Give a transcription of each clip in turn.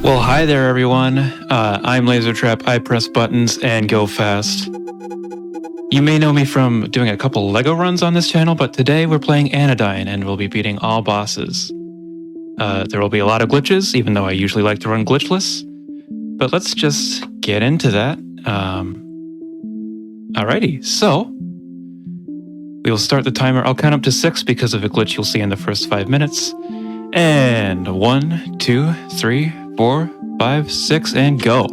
Well, hi there, everyone. I'm Lasertrap. I press buttons and go fast. You may know me from doing a couple LEGO runs on this channel, but today we're playing Anodyne and we'll be beating all bosses. There will be a lot of glitches, even though I usually like to run glitchless. But let's just get into that. Alrighty, so we will start the timer. I'll count up to 6 because of a glitch you'll see in the first 5 minutes. And 1, 2, 3, 4, 5, 6, and go.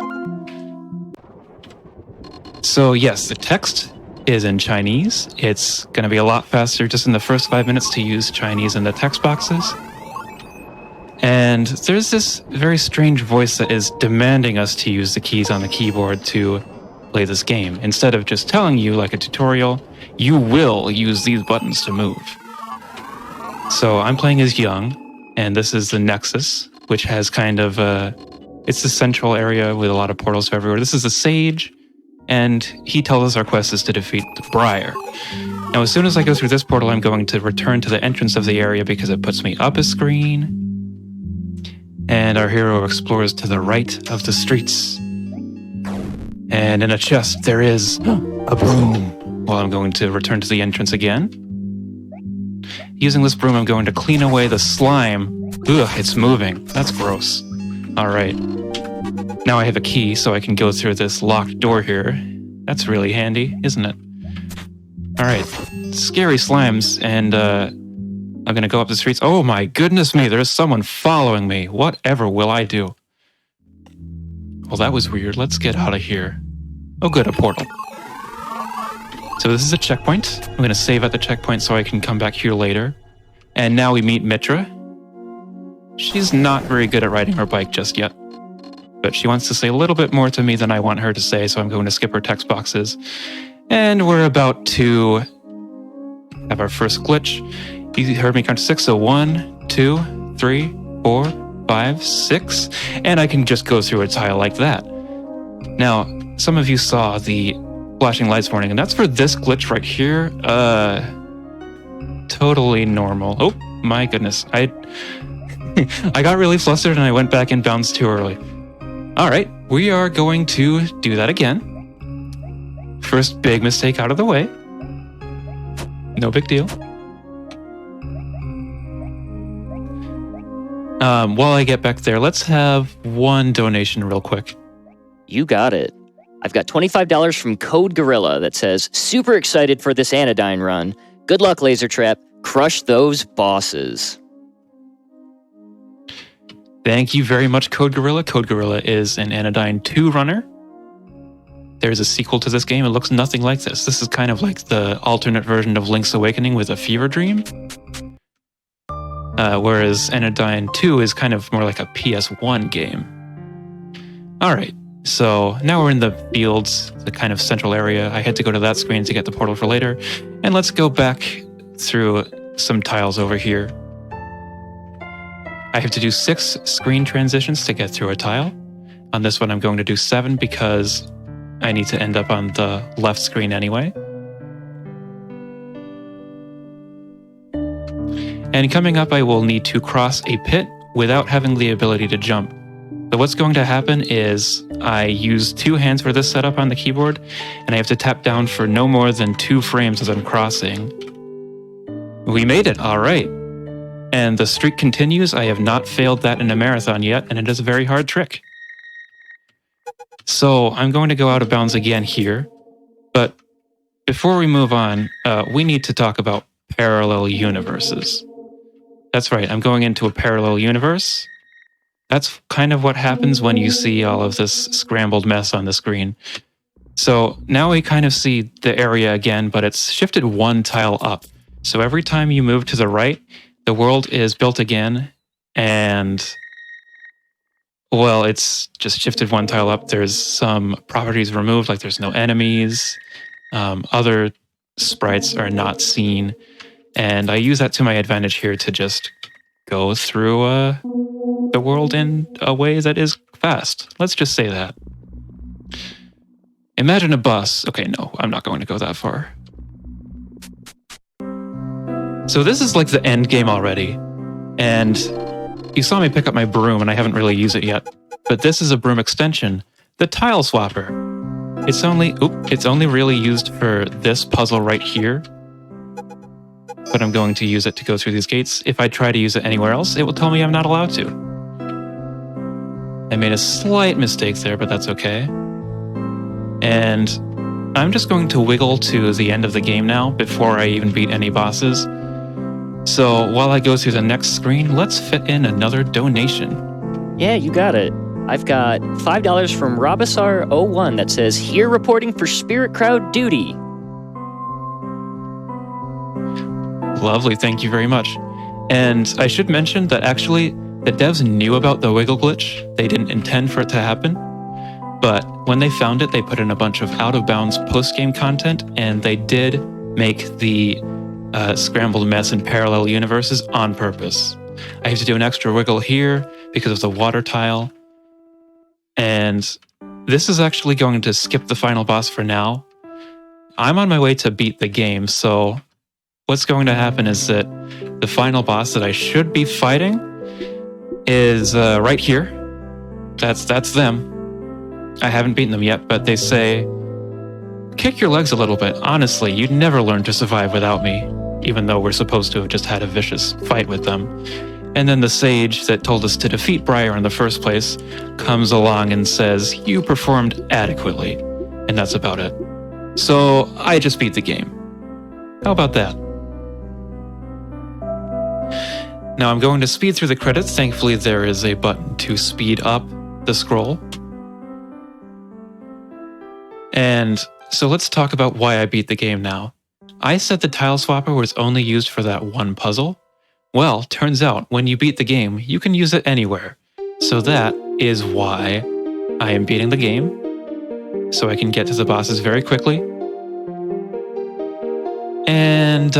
So yes, the text is in Chinese. It's going to be a lot faster just in the first 5 minutes to use Chinese in the text boxes. And there's this very strange voice that is demanding us to use the keys on the keyboard to play this game. Instead of just telling you like a tutorial, you will use these buttons to move. So I'm playing as Young, and this is the Nexus, which has kind of it's the central area with a lot of portals everywhere. This is the Sage, and he tells us our quest is to defeat the Briar. Now, as soon as I go through this portal, I'm going to return to the entrance of the area because it puts me up a screen. And our hero explores to the right of the streets. And in a chest, there is a broom. Well, I'm going to return to the entrance again. Using this broom, I'm going to clean away the slime. Ugh, it's moving. That's gross. All right. Now I have a key, so I can go through this locked door here. That's really handy, isn't it? All right. Scary slimes, and I'm going to go up the streets. Oh my goodness me, there's someone following me. Whatever will I do? Well, that was weird. Let's get out of here. Oh good, a portal. So this is a checkpoint. I'm going to save at the checkpoint so I can come back here later. And now we meet Mitra. She's not very good at riding her bike just yet, but she wants to say a little bit more to me than I want her to say, so I'm going to skip her text boxes. And we're about to have our first glitch. You heard me count to 6, so 1, 2, 3, 4, 5, 6, and I can just go through a tile like that. Now, some of you saw the flashing lights warning, and that's for this glitch right here. Totally normal. Oh my goodness, I got really flustered and I went back in bounds too early. All right, we are going to do that again. First big mistake out of the way. No big deal. While I get back there, let's have one donation real quick. You got it. I've got $25 from Code Gorilla that says, super excited for this Anodyne run. Good luck, Lasertrap. Crush those bosses. Thank you very much, Code Gorilla. Code Gorilla is an Anodyne 2 runner. There's a sequel to this game. It looks nothing like this. This is kind of like the alternate version of Link's Awakening with a fever dream. Whereas Anodyne 2 is kind of more like a PS1 game. All right, so now we're in the fields, the kind of central area. I had to go to that screen to get the portal for later. And let's go back through some tiles over here. I have to do 6 screen transitions to get through a tile. On this one, I'm going to do 7 because I need to end up on the left screen anyway. And coming up, I will need to cross a pit without having the ability to jump. So what's going to happen is I use 2 hands for this setup on the keyboard, and I have to tap down for no more than 2 frames as I'm crossing. We made it, all right. And the streak continues. I have not failed that in a marathon yet, and it is a very hard trick. So I'm going to go out of bounds again here. But before we move on, we need to talk about parallel universes. That's right, I'm going into a parallel universe. That's kind of what happens when you see all of this scrambled mess on the screen. So now we kind of see the area again, but it's shifted 1 tile up. So every time you move to the right, the world is built again, and well, it's just shifted 1 tile up. There's some properties removed, like there's no enemies. Other sprites are not seen. And I use that to my advantage here to just go through the world in a way that is fast. Let's just say that. Imagine a bus. Okay, no, I'm not going to go that far. So this is like the end game already. And You saw me pick up my broom and I haven't really used it yet. But this is a broom extension, the Tile Swapper. It's only really used for this puzzle right here. But I'm going to use it to go through these gates. If I try to use it anywhere else, it will tell me I'm not allowed to. I made a slight mistake there, but that's okay. And I'm just going to wiggle to the end of the game now before I even beat any bosses. So while I go through the next screen, let's fit in another donation. Yeah, you got it. I've got $5 from Robasar01 that says, here reporting for Spirit Crowd duty. Lovely, thank you very much. And I should mention that actually the devs knew about the wiggle glitch. They didn't intend for it to happen. But when they found it, they put in a bunch of out-of-bounds post-game content, and they did make the scrambled mess in parallel universes on purpose. I have to do an extra wiggle here because of the water tile. And this is actually going to skip the final boss for now. I'm on my way to beat the game, so what's going to happen is that the final boss that I should be fighting is right here. That's them. I haven't beaten them yet, but they say, kick your legs a little bit. Honestly, you'd never learn to survive without me, even though we're supposed to have just had a vicious fight with them. And then the sage that told us to defeat Briar in the first place comes along and says, you performed adequately. And that's about it. So I just beat the game. How about that? Now I'm going to speed through the credits. Thankfully, there is a button to speed up the scroll. And so let's talk about why I beat the game now. I said the Tile Swapper was only used for that one puzzle. Well, turns out when you beat the game, you can use it anywhere. So that is why I am beating the game, so I can get to the bosses very quickly. And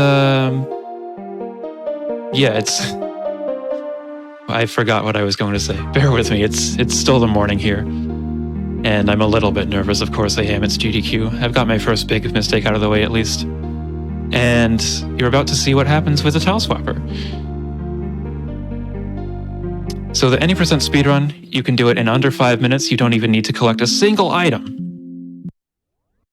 yeah, I forgot what I was going to say. Bear with me, it's still the morning here. And I'm a little bit nervous, of course I am. It's GDQ. I've got my first big mistake out of the way at least. And you're about to see what happens with the Tile Swapper. So the any % speedrun, you can do it in under 5 minutes. You don't even need to collect a single item.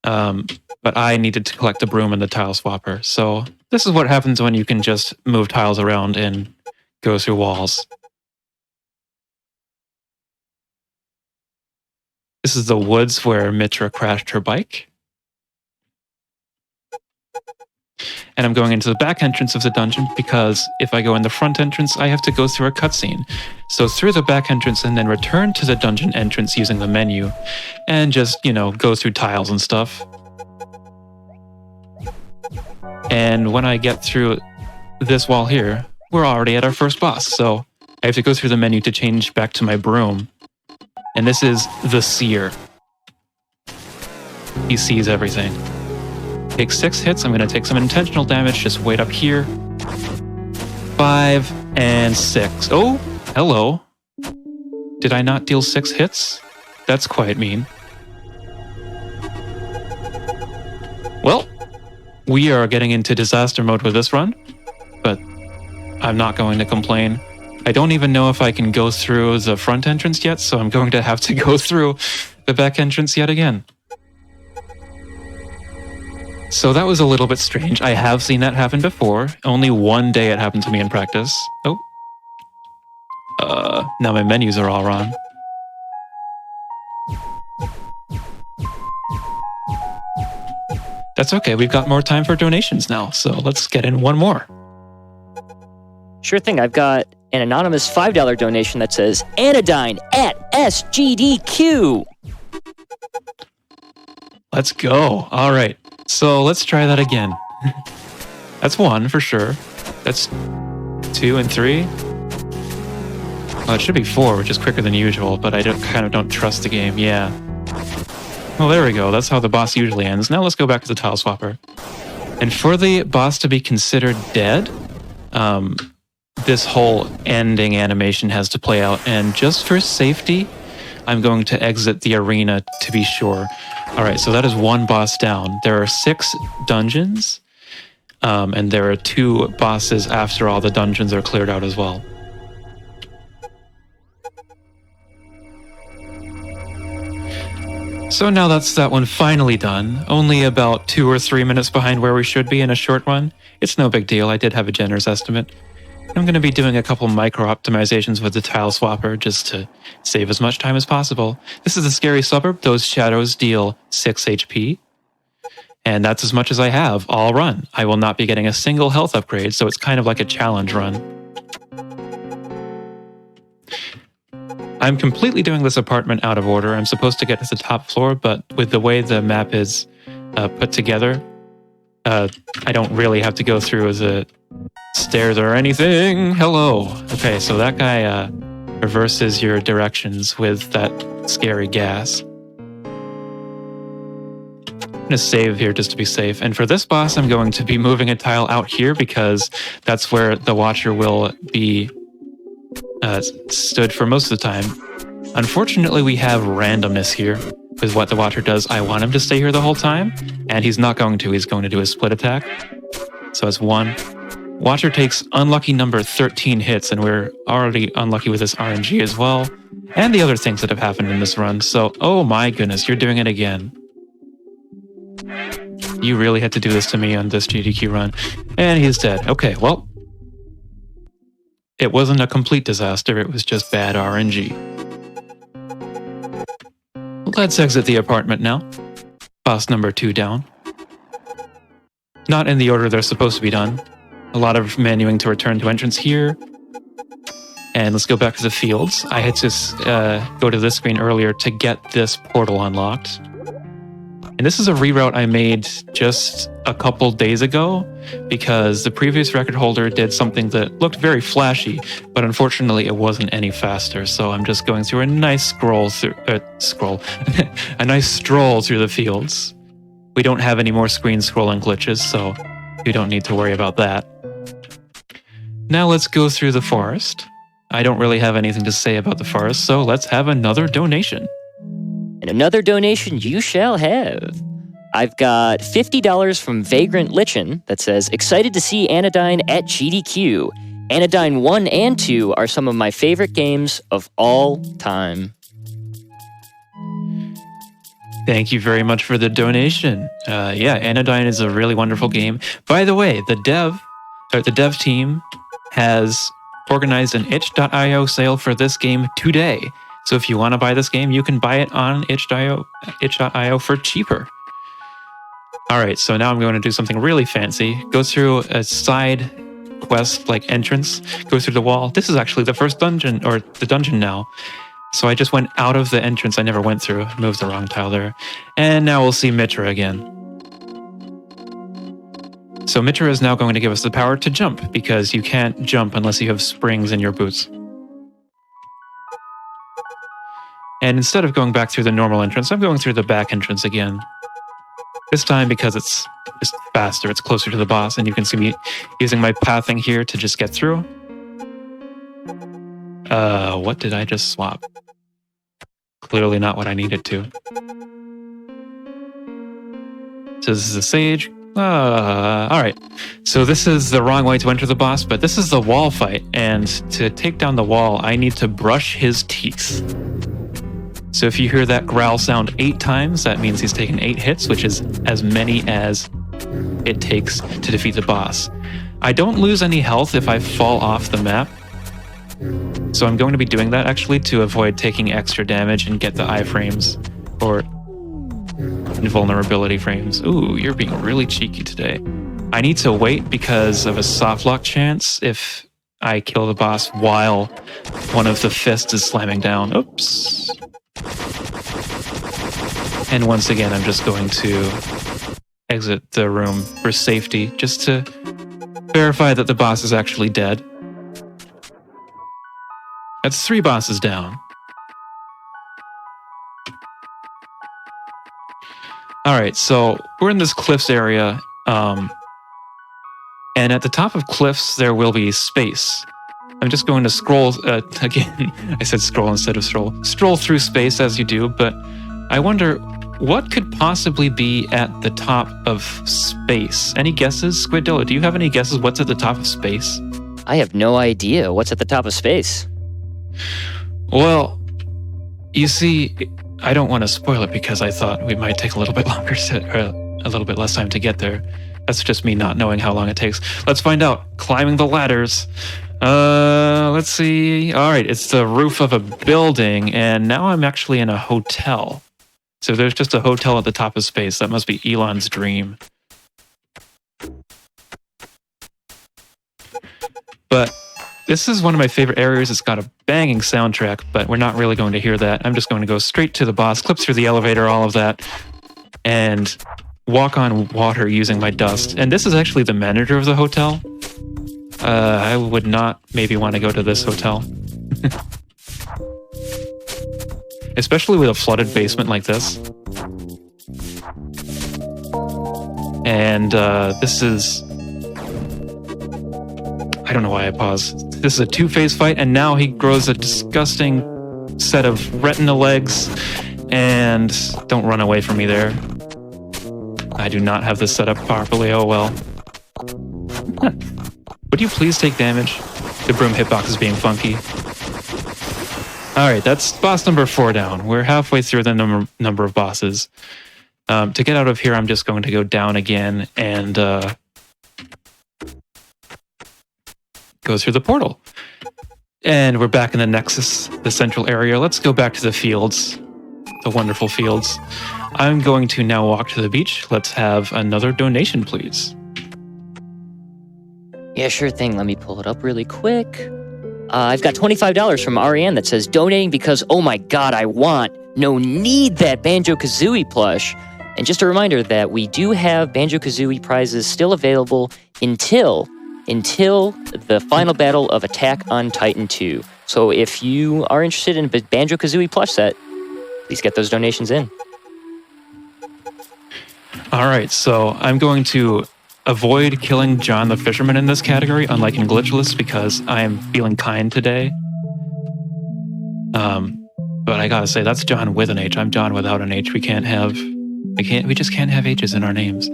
But I needed to collect the broom and the Tile Swapper. So this is what happens when you can just move tiles around and go through walls. This is the woods where Mitra crashed her bike. And I'm going into the back entrance of the dungeon because if I go in the front entrance, I have to go through a cutscene. So through the back entrance and then return to the dungeon entrance using the menu and just, go through tiles and stuff. And when I get through this wall here, we're already at our first boss. So I have to go through the menu to change back to my broom. And this is the Seer. He sees everything. Take 6 hits. I'm going to take some intentional damage. Just wait up here. 5 and 6. Oh, hello. Did I not deal 6 hits? That's quite mean. Well, we are getting into disaster mode with this run, but I'm not going to complain. I don't even know if I can go through the front entrance yet, so I'm going to have to go through the back entrance yet again. So that was a little bit strange. I have seen that happen before. Only one day it happened to me in practice. Oh. Now my menus are all wrong. That's okay, we've got more time for donations now, so let's get in one more. Sure thing, I've got an anonymous $5 donation that says, Anodyne at SGDQ. Let's go. All right. So let's try that again. That's 1 for sure. That's 2 and 3. Well, it should be 4, which is quicker than usual, but I kind of don't trust the game. Yeah. Well, there we go. That's how the boss usually ends. Now let's go back to the Tile Swapper. And for the boss to be considered dead, this whole ending animation has to play out. And just for safety, I'm going to exit the arena to be sure. All right, so that is 1 boss down. There are 6 dungeons, and there are 2 bosses after all the dungeons are cleared out as well. So now that's that one finally done. Only about 2 or 3 minutes behind where we should be in a short run. It's no big deal, I did have a generous estimate. I'm going to be doing a couple micro optimizations with the tile swapper just to save as much time as possible. This is the scary suburb. Those shadows deal 6 HP. And that's as much as I have all run. I will not be getting a single health upgrade, so it's kind of like a challenge run. I'm completely doing this apartment out of order. I'm supposed to get to the top floor, but with the way the map is put together, I don't really have to go through the stairs or anything. Hello. Okay, so that guy reverses your directions with that scary gas. I'm going to save here just to be safe. And for this boss, I'm going to be moving a tile out here because that's where the watcher will be stood for most of the time. Unfortunately, we have randomness here with what the watcher does. I want him to stay here the whole time, and he's not going to. He's going to do a split attack. So it's 1. Watcher takes unlucky number 13 hits, and we're already unlucky with this RNG as well, and the other things that have happened in this run. So, oh my goodness, you're doing it again. You really had to do this to me on this GDQ run. And he's dead. Okay, well, it wasn't a complete disaster, it was just bad RNG. Let's exit the apartment now. Boss number 2 down. Not in the order they're supposed to be done. A lot of menuing to return to entrance here. And let's go back to the fields. I had to go to this screen earlier to get this portal unlocked. And this is a reroute I made just a couple days ago because the previous record holder did something that looked very flashy, but unfortunately it wasn't any faster. So I'm just going through a nice stroll through the fields. We don't have any more screen scrolling glitches, so you don't need to worry about that. Now let's go through the forest. I don't really have anything to say about the forest, so let's have another donation. And another donation you shall have. I've got $50 from Vagrant Lichen that says, excited to see Anodyne at GDQ. Anodyne 1 and 2 are some of my favorite games of all time. Thank you very much for the donation. Yeah, Anodyne is a really wonderful game. By the way, the dev team has organized an itch.io sale for this game today. So if you want to buy this game, you can buy it on itch.io for cheaper. All right, so now I'm going to do something really fancy. Go through a side quest like entrance, go through the wall. This is actually the first dungeon, or the dungeon now. So I just went out of the entrance I never went through, moved the wrong tile there. And now we'll see Mitra again. So Mitra is now going to give us the power to jump, because you can't jump unless you have springs in your boots. And instead of going back through the normal entrance, I'm going through the back entrance again. This time because it's just faster, it's closer to the boss, and you can see me using my pathing here to just get through. What did I just swap? Clearly not what I needed to. So this is a sage. Alright. So this is the wrong way to enter the boss, but this is the wall fight, and to take down the wall, I need to brush his teeth. So if you hear that growl sound 8 times, that means he's taken 8 hits, which is as many as it takes to defeat the boss. I don't lose any health if I fall off the map, so I'm going to be doing that actually to avoid taking extra damage and get the iframes, or invulnerability frames. Ooh, you're being really cheeky today. I need to wait because of a softlock chance if I kill the boss while one of the fists is slamming down. Oops. And once again, I'm just going to exit the room for safety, just to verify that the boss is actually dead. That's 3 bosses down. Alright, so we're in this cliffs area, and at the top of cliffs there will be space. I'm just going to scroll, again, I said scroll instead of stroll. Stroll through space as you do, but I wonder what could possibly be at the top of space? Any guesses? SquidDilla, do you have any guesses what's at the top of space? I have no idea what's at the top of space. Well, you see, I don't want to spoil it because I thought we might take a little bit longer a little bit less time to get there. That's just me not knowing how long it takes. Let's find out. Climbing the ladders. Let's see. All right, it's the roof of a building, and now I'm actually in a hotel. So there's just a hotel at the top of space. That must be Elon's dream. But this is one of my favorite areas. It's got a banging soundtrack, but we're not really going to hear that. I'm just going to go straight to the boss, clip through the elevator, all of that, and walk on water using my dust. And this is actually the manager of the hotel. I would not maybe want to go to this hotel. Especially with a flooded basement like this. And this is... I don't know why I paused. This is a two-phase fight, and now he grows a disgusting set of retina legs. And don't run away from me there. I do not have this set up properly. Oh well. Would you please take damage? The broom hitbox is being funky. Alright, that's boss number 4 down. We're halfway through the number of bosses. To get out of here, I'm just going to go down again and go through the portal. And we're back in the Nexus, the central area. Let's go back to the fields, the wonderful fields. I'm going to now walk to the beach. Let's have another donation, please. Yeah, sure thing. Let me pull it up really quick. I've got $25 from Ariane that says, donating because, oh my god, I want, no need that Banjo-Kazooie plush. And just a reminder that we do have Banjo-Kazooie prizes still available until the final battle of Attack on Titan 2. So if you are interested in a Banjo-Kazooie plush set, please get those donations in. All right, so I'm going to avoid killing John the Fisherman in this category, unlike in Glitchless, because I am feeling kind today. But I gotta say, that's John with an H. I'm John without an H. We just can't have H's in our names.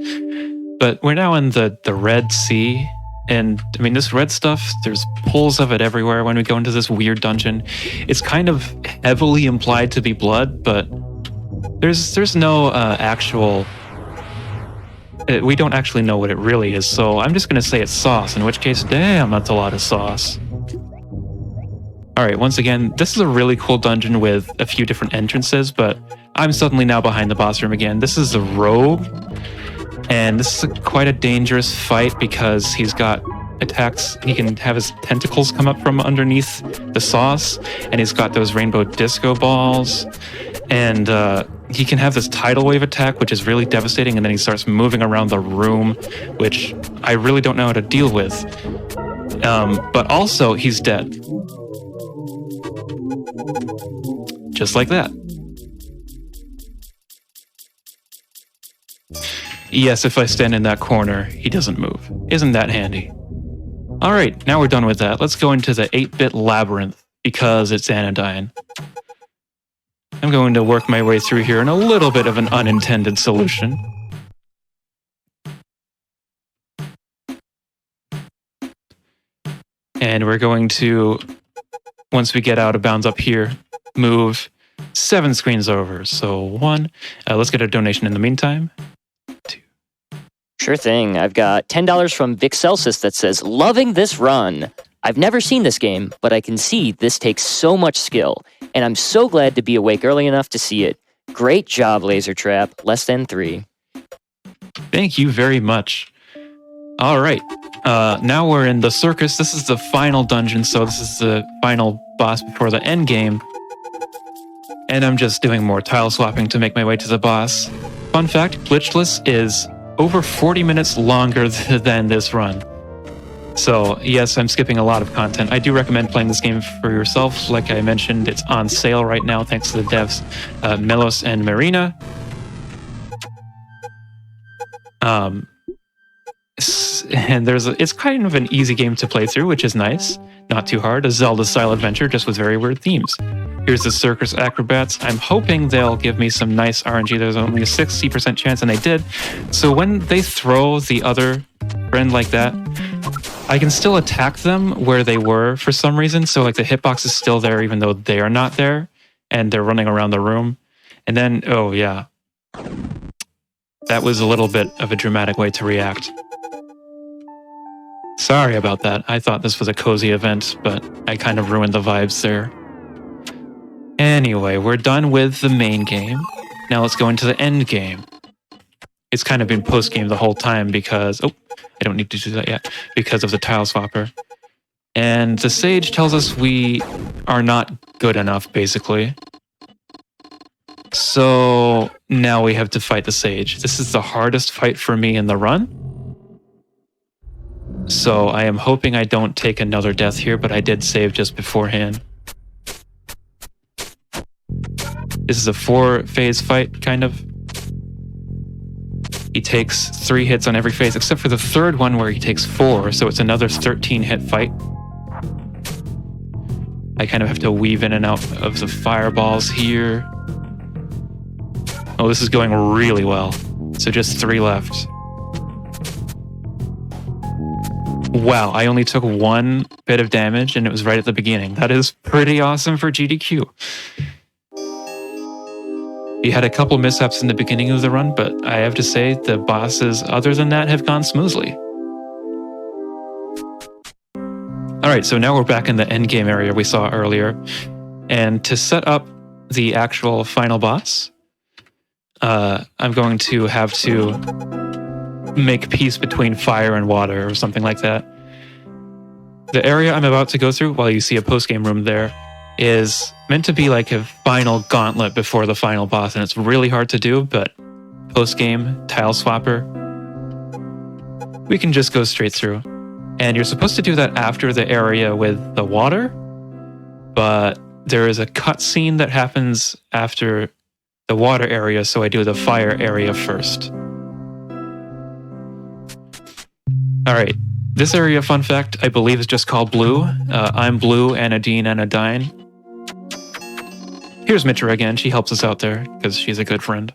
But we're now in the Red Sea, and I mean, this red stuff, there's pools of it everywhere when we go into this weird dungeon. It's kind of heavily implied to be blood, but there's no actual... we don't actually know what it really is, so I'm just going to say it's sauce, in which case, damn, that's a lot of sauce. Alright, once again, this is a really cool dungeon with a few different entrances, but I'm suddenly now behind the boss room again. This is the Rogue, and this is quite a dangerous fight because he's got attacks. He can have his tentacles come up from underneath the sauce, and he's got those rainbow disco balls, and he can have this tidal wave attack, which is really devastating, and then he starts moving around the room, which I really don't know how to deal with. But also, he's dead. Just like that. Yes, if I stand in that corner, he doesn't move. Isn't that handy? Alright, now we're done with that. Let's go into the 8-bit labyrinth, because it's Anodyne. I'm going to work my way through here in a little bit of an unintended solution. And we're going to, once we get out of bounds up here, move 7 screens over. So 1, let's get a donation in the meantime. 2. Sure thing. I've got $10 from Vic Celsus that says, loving this run. I've never seen this game, but I can see this takes so much skill, and I'm so glad to be awake early enough to see it. Great job, Laser Trap. Less than 3. Thank you very much. All right. Now we're in the circus. This is the final dungeon, so this is the final boss before the end game. And I'm just doing more tile swapping to make my way to the boss. Fun fact, Glitchless is over 40 minutes longer than this run. So, yes, I'm skipping a lot of content. I do recommend playing this game for yourself. Like I mentioned, it's on sale right now thanks to the devs Melos and Marina. And it's kind of an easy game to play through, which is nice. Not too hard, a Zelda-style adventure, just with very weird themes. Here's the Circus Acrobats. I'm hoping they'll give me some nice RNG. There's only a 60% chance, and they did. So when they throw the other friend like that, I can still attack them where they were for some reason. So like the hitbox is still there even though they are not there, and they're running around the room. And then, oh yeah. That was a little bit of a dramatic way to react. Sorry about that. I thought this was a cozy event, but I kind of ruined the vibes there. Anyway, we're done with the main game. Now let's go into the end game. It's kind of been post-game the whole time because... Oh, I don't need to do that yet. Because of the tile swapper. And the sage tells us we are not good enough, basically. So now we have to fight the sage. This is the hardest fight for me in the run. So I am hoping I don't take another death here, but I did save just beforehand. This is a 4-phase fight, kind of. He takes 3 hits on every phase, except for the third one where he takes 4, so it's another 13-hit fight. I kind of have to weave in and out of the fireballs here. Oh, this is going really well. So just 3 left. Wow, I only took 1 bit of damage and it was right at the beginning. That is pretty awesome for GDQ. We had a couple mishaps in the beginning of the run, but I have to say the bosses other than that have gone smoothly. Alright, so now we're back in the endgame area we saw earlier. And to set up the actual final boss, I'm going to have to make peace between fire and water or something like that. The area I'm about to go through, while you see a post-game room there, is meant to be like a final gauntlet before the final boss, and it's really hard to do, but post-game, tile swapper, we can just go straight through. And you're supposed to do that after the area with the water, but there is a cutscene that happens after the water area, so I do the fire area first. Alright, this area, fun fact, I believe is just called Blue. I'm Blue, Anodyne, Anodyne. Here's Mitra again, she helps us out there, because she's a good friend.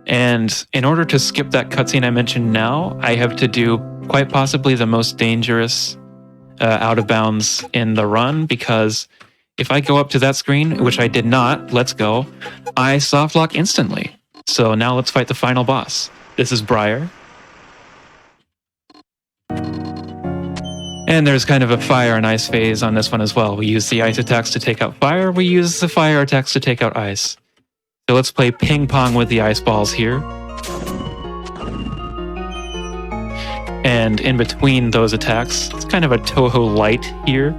And in order to skip that cutscene I mentioned now, I have to do quite possibly the most dangerous out of bounds in the run, because if I go up to that screen, which I did not, let's go, I softlock instantly. So now let's fight the final boss. This is Briar. And there's kind of a fire and ice phase on this one as well. We use the ice attacks to take out fire, we use the fire attacks to take out ice. So let's play ping pong with the ice balls here. And in between those attacks, it's kind of a Toho Light here.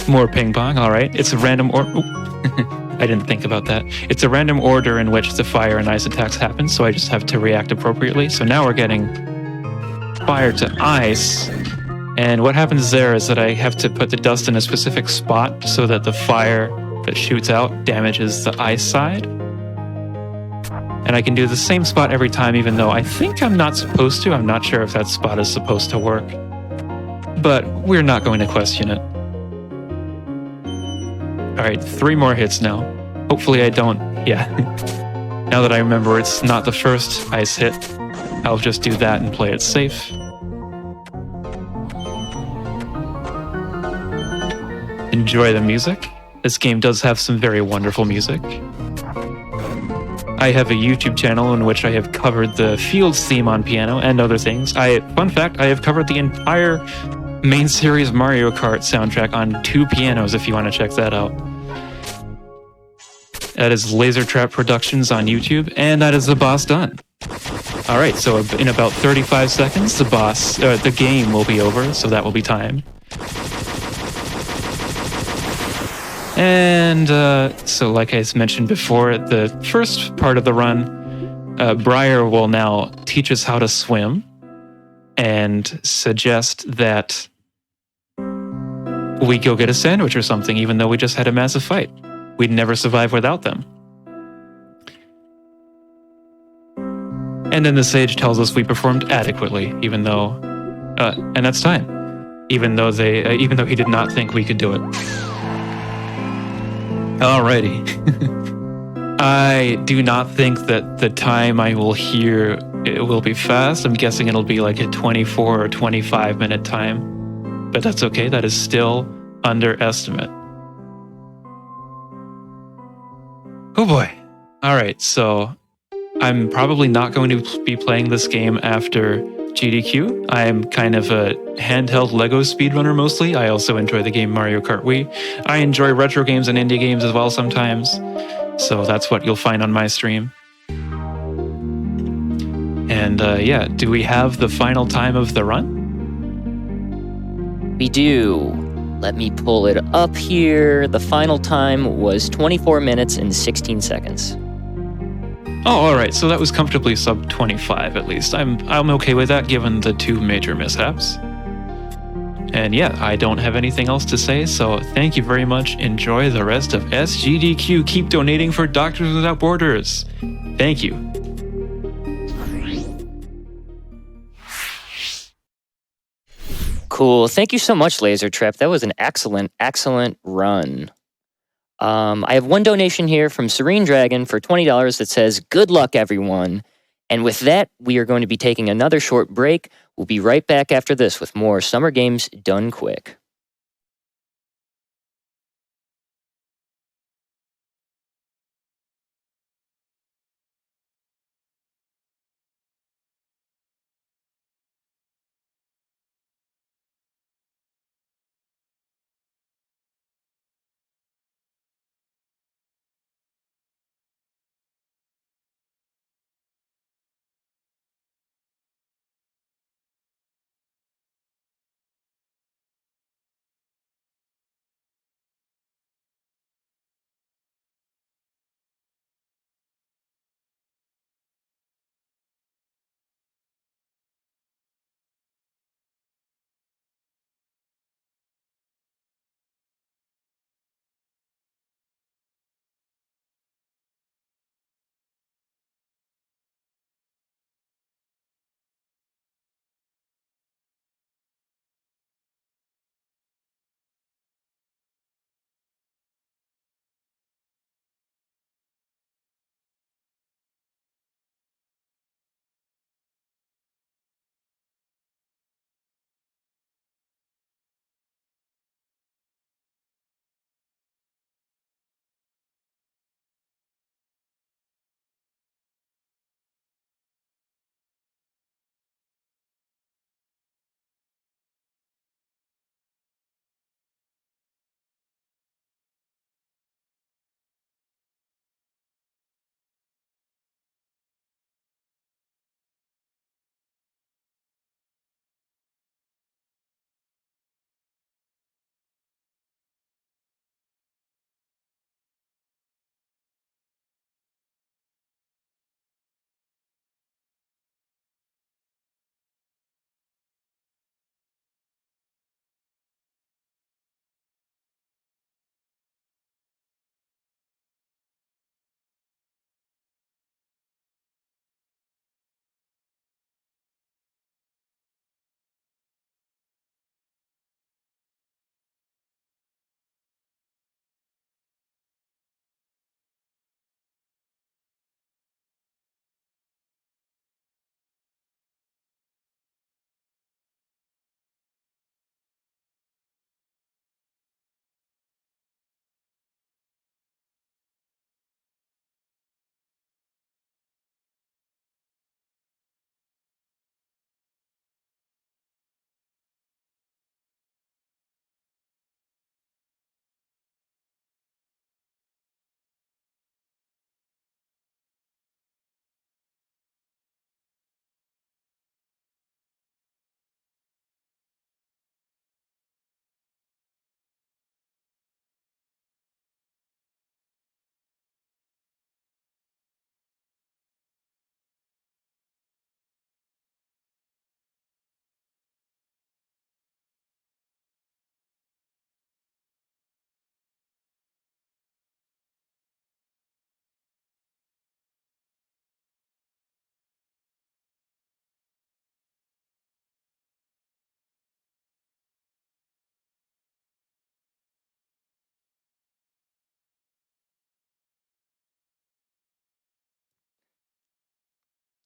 More ping pong, alright. It's a random I didn't think about that. It's a random order in which the fire and ice attacks happen, so I just have to react appropriately. So now we're getting fire to ice. And what happens there is that I have to put the dust in a specific spot so that the fire that shoots out damages the ice side. And I can do the same spot every time, even though I think I'm not supposed to. I'm not sure if that spot is supposed to work. But we're not going to question it. Alright, 3 more hits now. Hopefully I don't... Yeah. Now that I remember it's not the first ice hit, I'll just do that and play it safe. Enjoy the music. This game does have some very wonderful music. I have a YouTube channel in which I have covered the Fields theme on piano and other things. Fun fact, I have covered the entire main series Mario Kart soundtrack on 2 pianos if you want to check that out. That is Laser Trap Productions on YouTube, and that is the boss done. Alright, so in about 35 seconds, the game will be over, so that will be time. And so like I mentioned before, the first part of the run, Briar will now teach us how to swim and suggest that we go get a sandwich or something, even though we just had a massive fight. We'd never survive without them. And then the sage tells us we performed adequately, even though, and that's time. Even though he did not think we could do it. Alrighty. I do not think that the time I will hear it will be fast. I'm guessing it'll be like a 24 or 25 minute time, but that's okay. That is still underestimate. Oh boy. All right, so I'm probably not going to be playing this game after GDQ. I'm kind of a handheld Lego speedrunner mostly. I also enjoy the game Mario Kart Wii. I enjoy retro games and indie games as well sometimes. So that's what you'll find on my stream. And yeah, do we have the final time of the run? We do. Let me pull it up here. The final time was 24 minutes and 16 seconds. Oh, all right. So that was comfortably sub 25 at least. I'm okay with that given the 2 major mishaps. And yeah, I don't have anything else to say, so thank you very much. Enjoy the rest of SGDQ. Keep donating for Doctors Without Borders. Thank you. Cool. Thank you so much, Laser Trap. That was an excellent, excellent run. I have one donation here from Serene Dragon for $20 that says, "Good luck, everyone." And with that, we are going to be taking another short break. We'll be right back after this with more Summer Games Done Quick.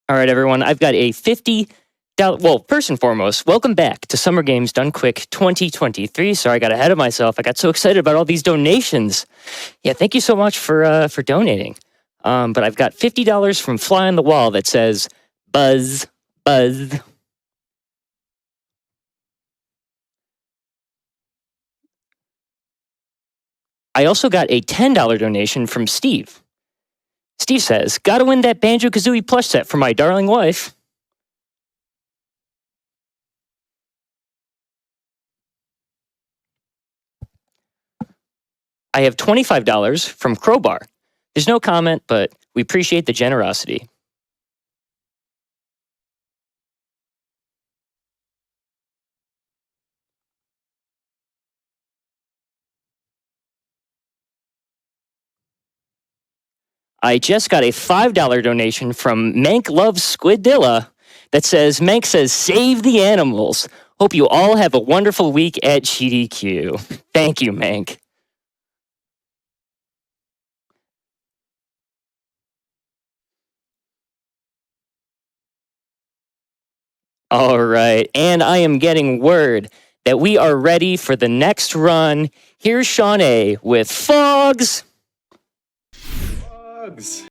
All right, everyone. I've got a $50. Well, first and foremost, welcome back to Summer Games Done Quick 2023. Sorry, I got ahead of myself. I got so excited about all these donations. Yeah, thank you so much for donating. But I've got $50 from Fly on the Wall that says buzz, buzz. I also got a $10 donation from Steve. Steve says, gotta win that Banjo-Kazooie plush set for my darling wife. I have $25 from Crowbar. There's no comment, but we appreciate the generosity. I just got a $5 donation from Mank Loves SquidDilla that says, Mank says, save the animals. Hope you all have a wonderful week at GDQ. Thank you, Mank. All right, and I am getting word that we are ready for the next run. Here's Sean A. with Fogs. Bugs.